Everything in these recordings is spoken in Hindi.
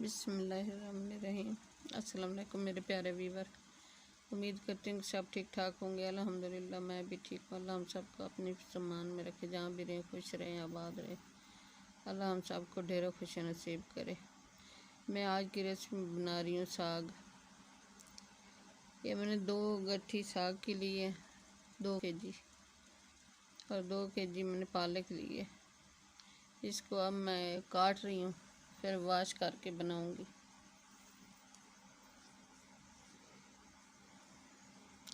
बिस्मिल्लाहिर्रहमानिर्रहीम। अस्सलाम वालेकुम मेरे प्यारे व्यूवर। उम्मीद करती हूँ कि सब ठीक ठाक होंगे। अल्हम्दुलिल्लाह मैं भी ठीक हूँ। अल्लाह हम सबको अपनी सम्मान में रखे, जहाँ भी रहें खुश रहें, आबाद रहें। अल्लाह हम सबको ढेरों खुशी नसीब करे। मैं आज की रेसिपी बना रही हूँ साग। ये मैंने 2 गट्ठी साग की ली है, 2 kg, और 2 kg मैंने पालक ली है। इसको अब मैं काट रही हूँ, फिर वॉश करके बनाऊंगी।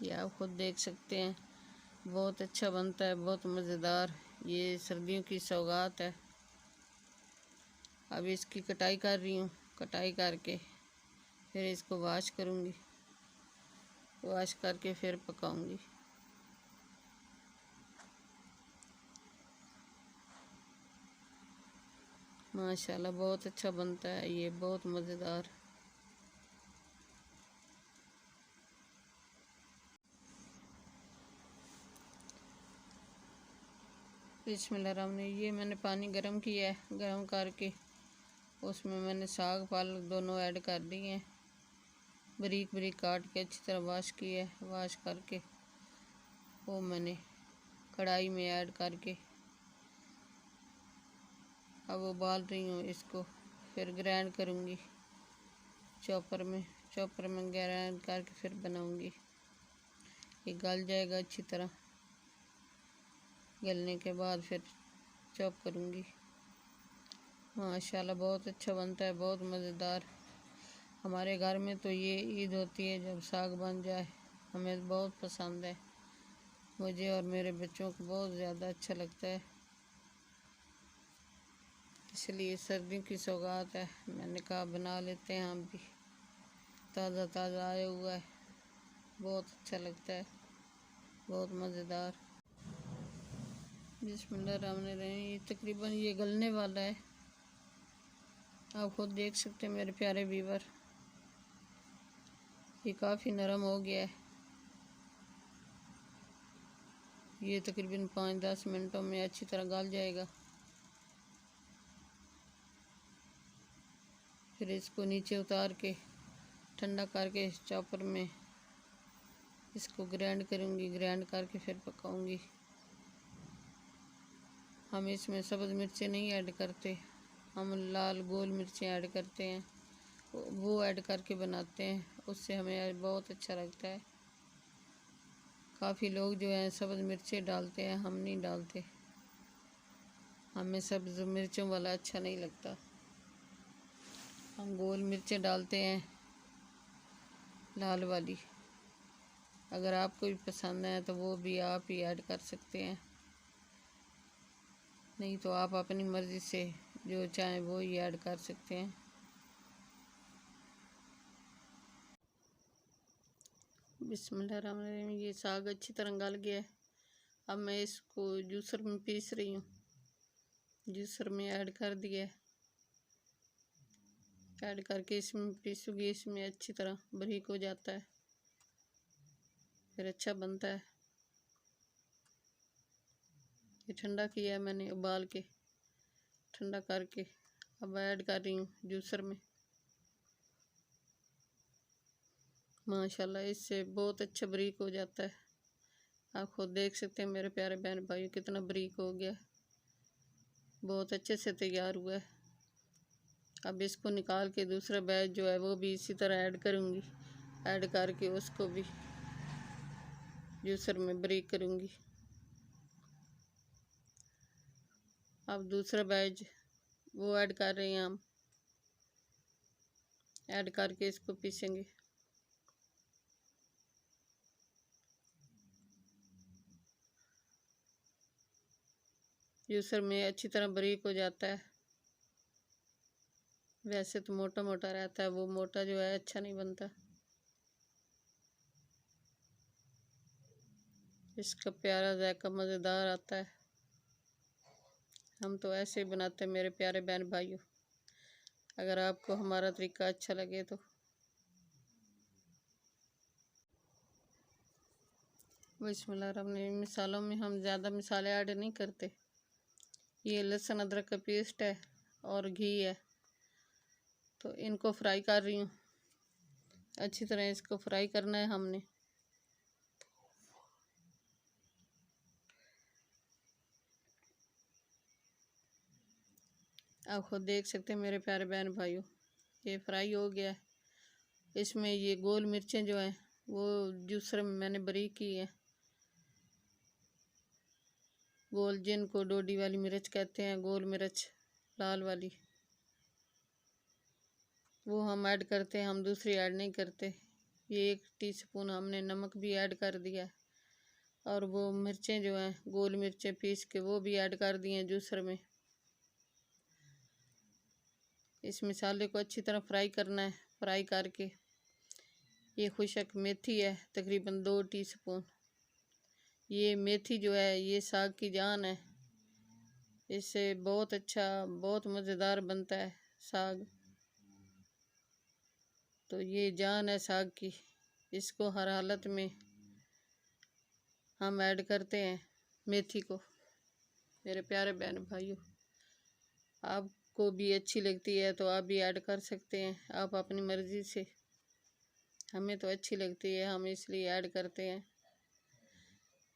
ये आप खुद देख सकते हैं, बहुत अच्छा बनता है, बहुत मज़ेदार। ये सर्दियों की सौगात है। अब इसकी कटाई कर रही हूँ। कटाई करके फिर इसको वॉश करूँगी, वॉश करके फिर पकाऊंगी। माशाल्लाह बहुत अच्छा बनता है, ये बहुत मज़ेदार। बिस्मिल्लाहिर्रहमानिर्रहीम। ये मैंने पानी गरम किया है, गरम करके उसमें मैंने साग पालक दोनों ऐड कर दिए हैं। बारीक बारीक काट के अच्छी तरह वॉश किया है। वॉश करके वो मैंने कढ़ाई में ऐड करके अब उबाल रही हूँ इसको। फिर ग्राइंड करूँगी चॉपर में ग्राइंड करके फिर बनाऊँगी। ये गल जाएगा अच्छी तरह। गलने के बाद फिर चॉप करूँगी। माशाल्लाह बहुत अच्छा बनता है, बहुत मज़ेदार। हमारे घर में तो ये ईद होती है जब साग बन जाए, हमें बहुत पसंद है। मुझे और मेरे बच्चों को बहुत ज़्यादा अच्छा लगता है, इसलिए सर्दियों की सौगात है, मैंने कहा बना लेते हैं हम भी। ताज़ा ताज़ा आया हुआ है, बहुत अच्छा लगता है, बहुत मज़ेदार। बिस्मिल्लाहिर्रहमानिर्रहीम। ये तकरीबन ये गलने वाला है, आप खुद देख सकते हैं मेरे प्यारे व्यूवर। ये काफ़ी नरम हो गया है। ये तकरीबन 5-10 मिनटों में अच्छी तरह गल जाएगा। फिर इसको नीचे उतार के ठंडा करके चॉपर में इसको ग्राइंड करूँगी। ग्राइंड करके फिर पकाऊँगी। हम इसमें सब्ज़ मिर्चें नहीं ऐड करते, हम लाल गोल मिर्चें ऐड करते हैं, वो ऐड करके बनाते हैं, उससे हमें बहुत अच्छा लगता है। काफ़ी लोग जो हैं सब्ज़ मिर्चें डालते हैं, हम नहीं डालते, हमें सब्ज़ मिर्चों वाला अच्छा नहीं लगता। हम गोल मिर्चें डालते हैं, लाल वाली। अगर आपको भी पसंद है तो वो भी आप ही ऐड कर सकते हैं, नहीं तो आप अपनी मर्ज़ी से जो चाहें वो ही ऐड कर सकते हैं। बिस्मिल्लाहिर्रहमानिर्रहीम। ये साग अच्छी तरह गल गया है। अब मैं इसको जूसर में पीस रही हूँ। जूसर में ऐड कर दिया है। ऐड करके इसमें पीसूँगी। इसमें अच्छी तरह बारीक हो जाता है, फिर अच्छा बनता है। ये ठंडा किया है मैंने, उबाल के ठंडा करके अब ऐड कर रही हूँ जूसर में। माशाल्लाह इससे बहुत अच्छा बारीक हो जाता है। आप खुद देख सकते हैं मेरे प्यारे बहन भाइयों, कितना बारीक हो गया, बहुत अच्छे से तैयार हुआ है। अब इसको निकाल के दूसरा बैच जो है वो भी इसी तरह ऐड करूँगी। ऐड करके उसको भी जूसर में बारीक करूँगी। अब दूसरा बैच वो ऐड कर रहे हैं हम, ऐड करके इसको पीसेंगे। जूसर में अच्छी तरह बारीक हो जाता है। वैसे तो मोटा मोटा रहता है, वो मोटा जो है अच्छा नहीं बनता। इसका प्यारा जायका मज़ेदार आता है। हम तो ऐसे ही बनाते हैं मेरे प्यारे बहन भाइयों। अगर आपको हमारा तरीका अच्छा लगे तो बिस्मिल्लाहिर्रहमानिर्रहीम। मसालों में हम ज़्यादा मसाले ऐड नहीं करते। ये लहसुन अदरक का पेस्ट है और घी है, तो इनको फ्राई कर रही हूँ। अच्छी तरह इसको फ्राई करना है हमने। आप खुद देख सकते हैं मेरे प्यारे बहन भाइयों, ये फ्राई हो गया है। इसमें ये गोल मिर्चें जो हैं वो जूसर में मैंने बारीक की है। गोल, जिनको डोडी वाली मिर्च कहते हैं, गोल मिर्च लाल वाली, वो हम ऐड करते हैं, हम दूसरी ऐड नहीं करते। ये 1 टीस्पून हमने नमक भी ऐड कर दिया है। और वो मिर्चें जो हैं गोल मिर्चें पीस के वो भी ऐड कर दी हैं जूसर में। इस मसाले को अच्छी तरह फ्राई करना है। फ्राई करके ये खुशक मेथी है तकरीबन 2 टीस्पून। ये मेथी जो है ये साग की जान है, इससे बहुत अच्छा बहुत मज़ेदार बनता है साग। तो ये जान है साग की, इसको हर हालत में हम ऐड करते हैं मेथी को। मेरे प्यारे बहन भाइयों, आपको भी अच्छी लगती है तो आप भी ऐड कर सकते हैं, आप अपनी मर्ज़ी से। हमें तो अच्छी लगती है, हम इसलिए ऐड करते हैं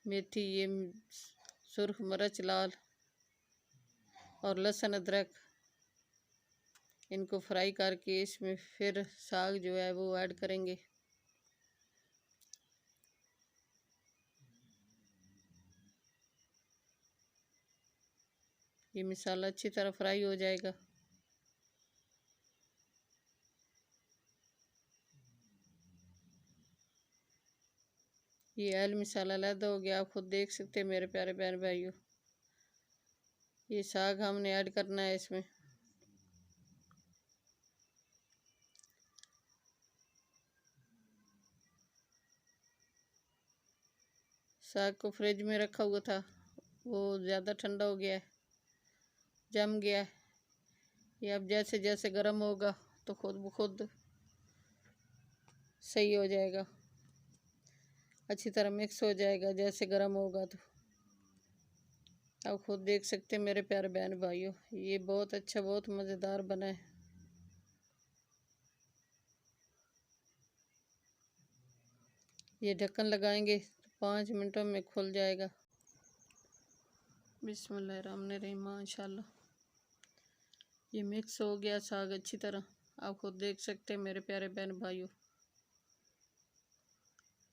मेथी। ये सुर्ख मिर्च लाल और लहसुन अदरक, इनको फ्राई करके इसमें फिर साग जो है वो ऐड करेंगे। ये मसाला अच्छी तरह फ्राई हो जाएगा। ये आयल मसाला अलग हो गया, आप खुद देख सकते हैं मेरे प्यारे बहन भाइयों। ये साग हमने ऐड करना है इसमें। साग को फ्रिज में रखा हुआ था, वो ज़्यादा ठंडा हो गया है, जम गया है। ये अब जैसे जैसे गर्म होगा तो खुद ब खुद सही हो जाएगा, अच्छी तरह मिक्स हो जाएगा जैसे गर्म होगा। तो आप खुद देख सकते हैं मेरे प्यारे बहन भाइयों, ये बहुत अच्छा बहुत मज़ेदार बना है। ये ढक्कन लगाएंगे तो 5 मिनटों में खुल जाएगा। बिस्मिल्लाहिर्रहमानिर्रहीम। माशाल्लाह ये मिक्स हो गया साग अच्छी तरह, आप खुद देख सकते हैं मेरे प्यारे बहन भाइयों।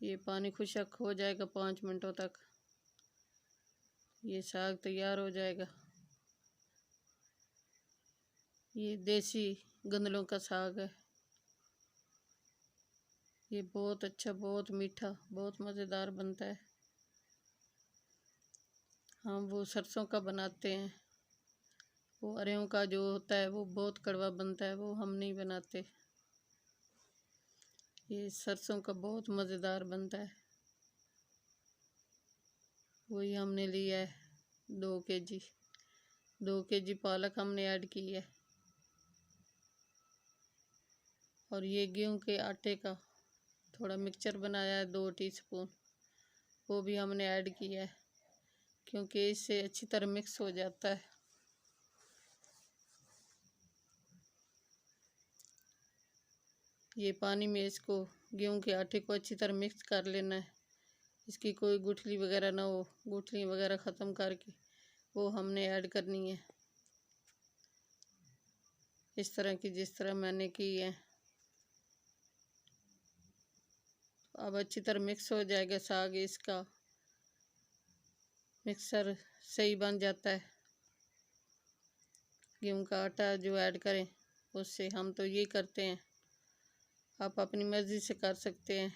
ये पानी खुशक हो जाएगा 5 मिनटों तक, ये साग तैयार हो जाएगा। ये देसी गंदलों का साग है, ये बहुत अच्छा बहुत मीठा बहुत मज़ेदार बनता है। हम वो सरसों का बनाते हैं, वो अरेहों का जो होता है वो बहुत कड़वा बनता है, वो हम नहीं बनाते। ये सरसों का बहुत मज़ेदार बनता है। वही हमने लिया है 2 केजी। 2 केजी पालक हमने ऐड की है। और ये गेहूं के आटे का थोड़ा मिक्सचर बनाया है 2 टीस्पून, वो भी हमने ऐड किया है क्योंकि इससे अच्छी तरह मिक्स हो जाता है। ये पानी में इसको गेहूं के आटे को अच्छी तरह मिक्स कर लेना है, इसकी कोई गुठली वगैरह ना हो, गुठली वगैरह ख़त्म करके वो हमने ऐड करनी है, इस तरह की जिस तरह मैंने की है। अब अच्छी तरह मिक्स हो जाएगा साग, इसका मिक्सर सही बन जाता है। गेहूं का आटा जो ऐड करें उससे, हम तो ये करते हैं, आप अपनी मर्ज़ी से कर सकते हैं।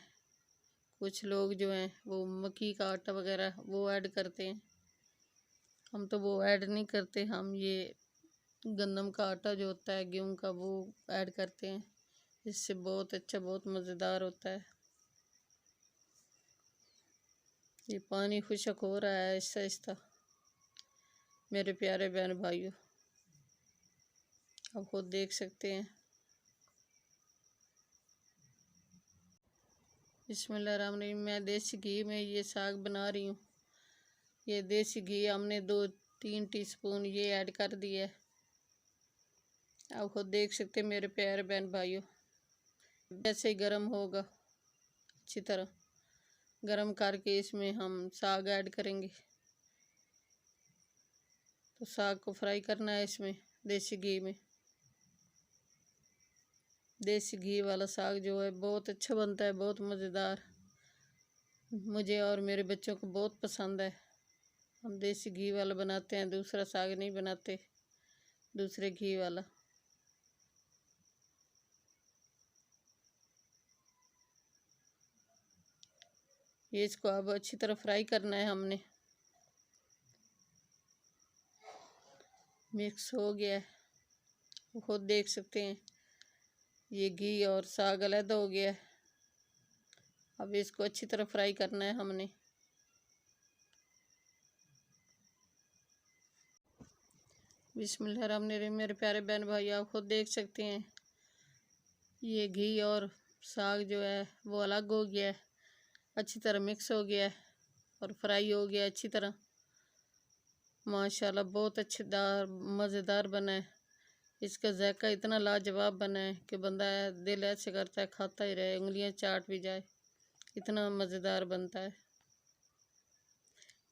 कुछ लोग जो हैं वो मक्की का आटा वगैरह वो ऐड करते हैं, हम तो वो ऐड नहीं करते। हम ये गंदम का आटा जो होता है गेहूं का वो ऐड करते हैं, इससे बहुत अच्छा बहुत मज़ेदार होता है। ये पानी खुशक हो रहा है आहिस्ता आहिस्ता मेरे प्यारे बहन भाइयों, आप खुद देख सकते हैं। बिस्मिल्लाहिर्रहमानिर्रहीम। मैं देसी घी में ये साग बना रही हूँ। ये देसी घी हमने 2-3 टीस्पून ये ऐड कर दिया है। आप खुद देख सकते हैं मेरे प्यारे बहन भाइयों। जैसे ही गर्म होगा अच्छी तरह गर्म करके इसमें हम साग ऐड करेंगे। तो साग को फ्राई करना है इसमें देसी घी में। देसी घी वाला साग जो है बहुत अच्छा बनता है, बहुत मज़ेदार। मुझे और मेरे बच्चों को बहुत पसंद है। हम देसी घी वाला बनाते हैं, दूसरा साग नहीं बनाते, दूसरे घी वाला। ये इसको अब अच्छी तरह फ्राई करना है हमने। मिक्स हो गया है, खुद देख सकते हैं ये घी और साग अलग हो गया है। अब इसको अच्छी तरह फ्राई करना है हमने। बिस्मिल्लाहिर्रहमानिर्रहीम। मेरे प्यारे बहन भाई आप खुद देख सकते हैं ये घी और साग जो है वो अलग हो गया है, अच्छी तरह मिक्स हो गया है और फ्राई हो गया अच्छी तरह। माशाल्लाह बहुत अच्छेदार मज़ेदार बना है। इसका जायका इतना लाजवाब बना है कि बंदा दिल ऐसे करता है खाता ही रहे, उंगलियां चाट भी जाए, इतना मज़ेदार बनता है।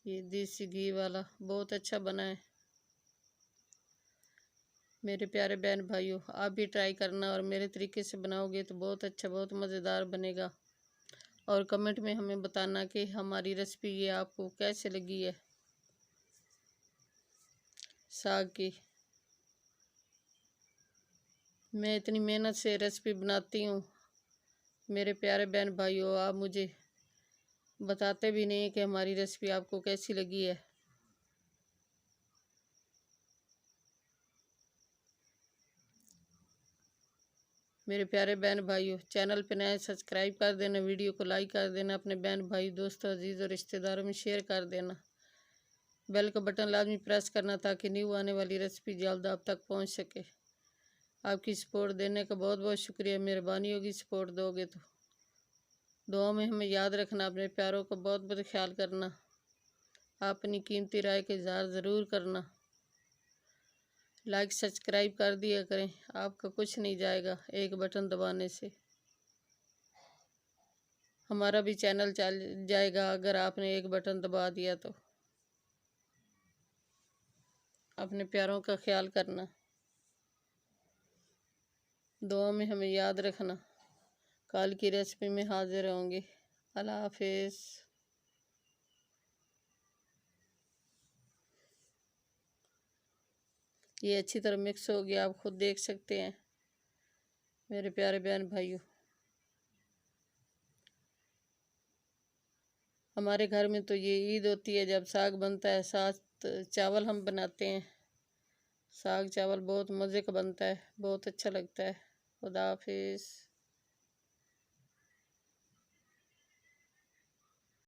ये देसी घी वाला बहुत अच्छा बना है। मेरे प्यारे बहन भाइयों आप भी ट्राई करना और मेरे तरीके से बनाओगे तो बहुत अच्छा, बहुत मज़ेदार बनेगा। और कमेंट में हमें बताना कि हमारी रेसिपी ये आपको कैसे लगी है साग की। मैं इतनी मेहनत से रेसिपी बनाती हूँ, मेरे प्यारे बहन भाइयों आप मुझे बताते भी नहीं कि हमारी रेसिपी आपको कैसी लगी है। मेरे प्यारे बहन भाइयों चैनल पे नए सब्सक्राइब कर देना, वीडियो को लाइक कर देना, अपने बहन भाई दोस्तों अजीज़ और रिश्तेदारों में शेयर कर देना। बेल का बटन लाजमी प्रेस करना ताकि न्यू आने वाली रेसिपी जल्द आप तक पहुंच सके। आपकी सपोर्ट देने का बहुत बहुत शुक्रिया, मेहरबानी होगी सपोर्ट दोगे तो। दुआ में हमें याद रखना, अपने प्यारों का बहुत बहुत ख्याल करना, अपनी कीमती राय का इज़हार ज़रूर करना। लाइक सब्सक्राइब कर दिया करें, आपका कुछ नहीं जाएगा एक बटन दबाने से। हमारा भी चैनल चल जाएगा अगर आपने एक बटन दबा दिया तो। अपने प्यारों का ख्याल करना, दुआ में हमें याद रखना। कल की रेसिपी में हाजिर होंगे। अल्लाह हाफिज़। ये अच्छी तरह मिक्स हो गया, आप खुद देख सकते हैं मेरे प्यारे बहन भाइयों। हमारे घर में तो ये ईद होती है जब साग बनता है, साथ चावल हम बनाते हैं। साग चावल बहुत मज़े का बनता है, बहुत अच्छा लगता है। खुदा हाफिज़।